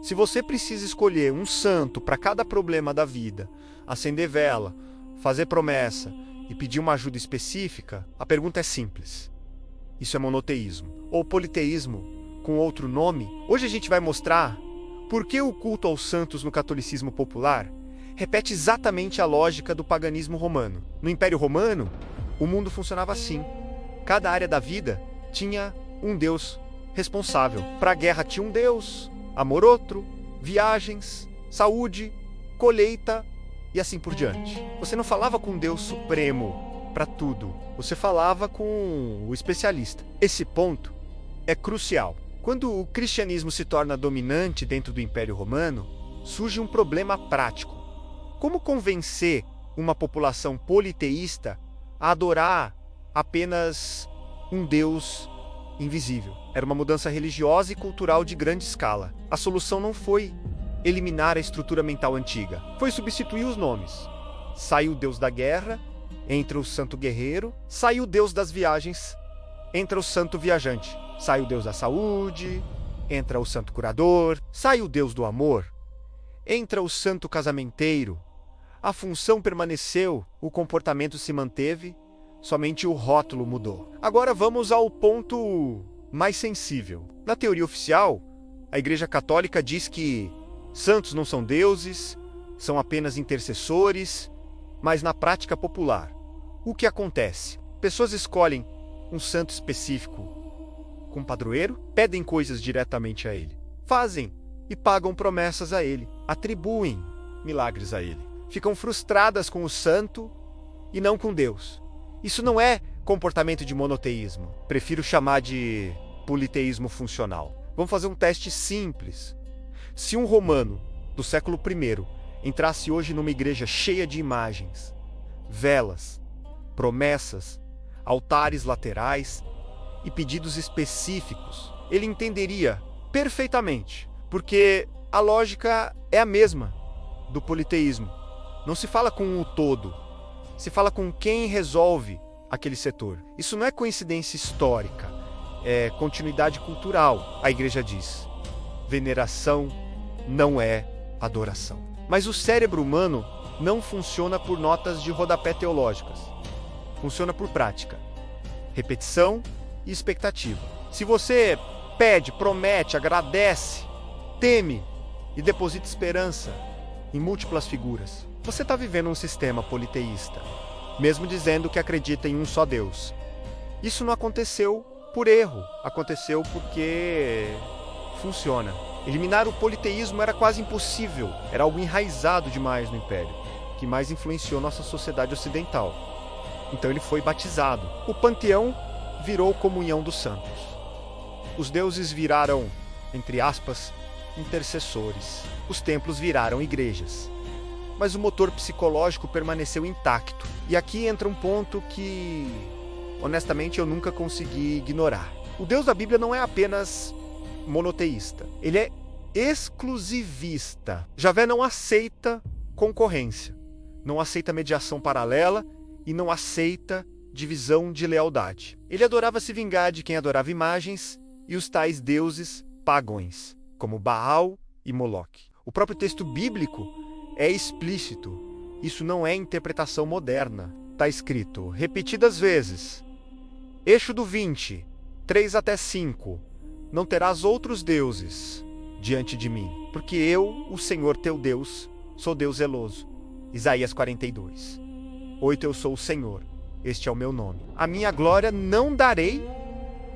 Se você precisa escolher um santo para cada problema da vida, acender vela, fazer promessa e pedir uma ajuda específica, a pergunta é simples. Isso é monoteísmo ou politeísmo com outro nome? Hoje a gente vai mostrar por que o culto aos santos no catolicismo popular repete exatamente a lógica do paganismo romano. No Império Romano, o mundo funcionava assim. Cada área da vida tinha um deus responsável. Para a guerra tinha um deus, amor outro, viagens, saúde, colheita e assim por diante. Você não falava com um Deus supremo para tudo. Você falava com o especialista. Esse ponto é crucial. Quando o cristianismo se torna dominante dentro do Império Romano, surge um problema prático. Como convencer uma população politeísta a adorar apenas um Deus invisível? Era uma mudança religiosa e cultural de grande escala. A solução não foi eliminar a estrutura mental antiga, foi substituir os nomes. Saiu o Deus da guerra, entra o santo guerreiro. Saiu o Deus das viagens, entra o santo viajante. Sai o Deus da saúde, entra o santo curador. Sai o Deus do amor, entra o santo casamenteiro. A função permaneceu, o comportamento se manteve, somente o rótulo mudou. Agora vamos ao ponto mais sensível. Na teoria oficial, a Igreja Católica diz que santos não são deuses, são apenas intercessores, mas na prática popular, o que acontece? Pessoas escolhem um santo específico com padroeiro, pedem coisas diretamente a ele, fazem e pagam promessas a ele, atribuem milagres a ele. Ficam frustradas com o santo e não com Deus. Isso não é comportamento de monoteísmo. Prefiro chamar de politeísmo funcional. Vamos fazer um teste simples. Se um romano do século I entrasse hoje numa igreja cheia de imagens, velas, promessas, altares laterais e pedidos específicos, ele entenderia perfeitamente, porque a lógica é a mesma do politeísmo. Não se fala com o todo, se fala com quem resolve aquele setor. Isso não é coincidência histórica, é continuidade cultural, a igreja diz. Veneração não é adoração. Mas o cérebro humano não funciona por notas de rodapé teológicas. Funciona por prática, repetição e expectativa. Se você pede, promete, agradece, teme e deposita esperança em múltiplas figuras, você está vivendo um sistema politeísta, mesmo dizendo que acredita em um só Deus. Isso não aconteceu por erro, aconteceu porque funciona. Eliminar o politeísmo era quase impossível, era algo enraizado demais no Império, que mais influenciou nossa sociedade ocidental. Então ele foi batizado. O panteão virou comunhão dos santos. Os deuses viraram, entre aspas, intercessores. Os templos viraram igrejas. Mas o motor psicológico permaneceu intacto. E aqui entra um ponto que, honestamente, eu nunca consegui ignorar. O Deus da Bíblia não é apenas monoteísta. Ele é exclusivista. Javé não aceita concorrência, não aceita mediação paralela e não aceita divisão de lealdade. Ele adorava se vingar de quem adorava imagens e os tais deuses pagões, como Baal e Moloque. O próprio texto bíblico é explícito. Isso não é interpretação moderna. Está escrito repetidas vezes. Êxodo 20, 3 até 5. Não terás outros deuses diante de mim, porque eu, o Senhor teu Deus, sou Deus zeloso. Isaías 42. 8. Eu sou o Senhor, este é o meu nome. A minha glória não darei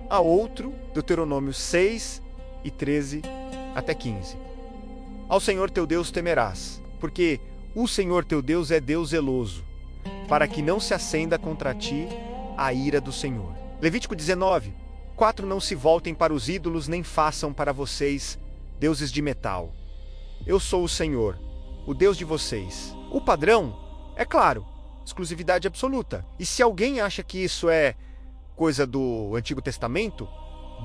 a outro. Deuteronômio 6 e 13 até 15. Ao Senhor teu Deus temerás, porque o Senhor teu Deus é Deus zeloso, para que não se acenda contra ti a ira do Senhor. Levítico 19. 4. Não se voltem para os ídolos, nem façam para vocês deuses de metal. Eu sou o Senhor, o Deus de vocês. O padrão, é claro, exclusividade absoluta. E se alguém acha que isso é coisa do Antigo Testamento,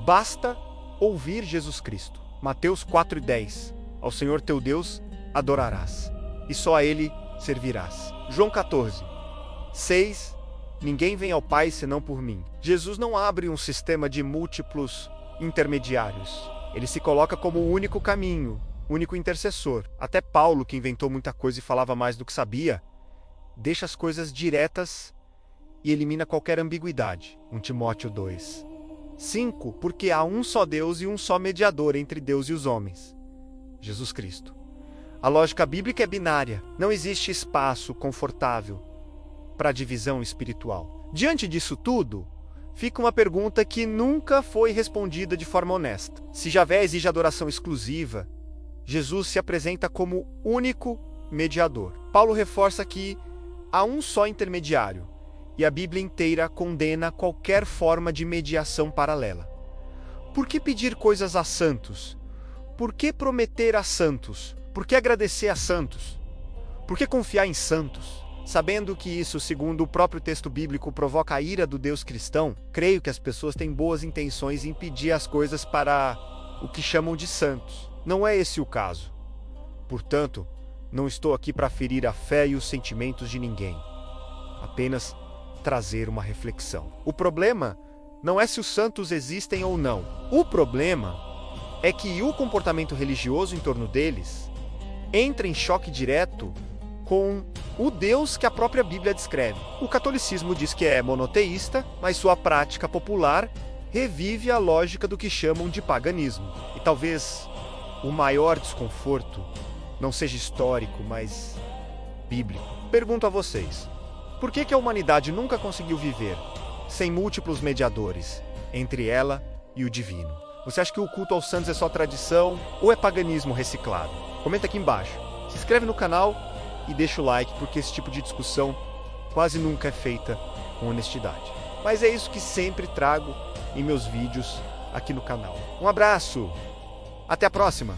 basta ouvir Jesus Cristo. Mateus 4:10. Ao Senhor teu Deus adorarás, e só a Ele servirás. João 14. 6. Ninguém vem ao Pai senão por mim. Jesus não abre um sistema de múltiplos intermediários. Ele se coloca como o único caminho, único intercessor. Até Paulo, que inventou muita coisa e falava mais do que sabia, deixa as coisas diretas e elimina qualquer ambiguidade. 1 Timóteo 2. 5. Porque há um só Deus e um só mediador entre Deus e os homens, Jesus Cristo. A lógica bíblica é binária. Não existe espaço confortável para a divisão espiritual. Diante disso tudo, fica uma pergunta que nunca foi respondida de forma honesta. Se Javé exige adoração exclusiva, Jesus se apresenta como único mediador. Paulo reforça que há um só intermediário, e a Bíblia inteira condena qualquer forma de mediação paralela. Por que pedir coisas a santos? Por que prometer a santos? Por que agradecer a santos? Por que confiar em santos? Sabendo que isso, segundo o próprio texto bíblico, provoca a ira do Deus cristão, creio que as pessoas têm boas intenções em pedir as coisas para o que chamam de santos. Não é esse o caso. Portanto, não estou aqui para ferir a fé e os sentimentos de ninguém. Apenas trazer uma reflexão. O problema não é se os santos existem ou não. O problema é que o comportamento religioso em torno deles entra em choque direto com o Deus que a própria Bíblia descreve. O catolicismo diz que é monoteísta, mas sua prática popular revive a lógica do que chamam de paganismo. E talvez o maior desconforto não seja histórico, mas bíblico. Pergunto a vocês, por que a humanidade nunca conseguiu viver sem múltiplos mediadores entre ela e o divino? Você acha que o culto aos santos é só tradição ou é paganismo reciclado? Comenta aqui embaixo. Se inscreve no canal e deixa o like, porque esse tipo de discussão quase nunca é feita com honestidade. Mas é isso que sempre trago em meus vídeos aqui no canal. Um abraço! Até a próxima!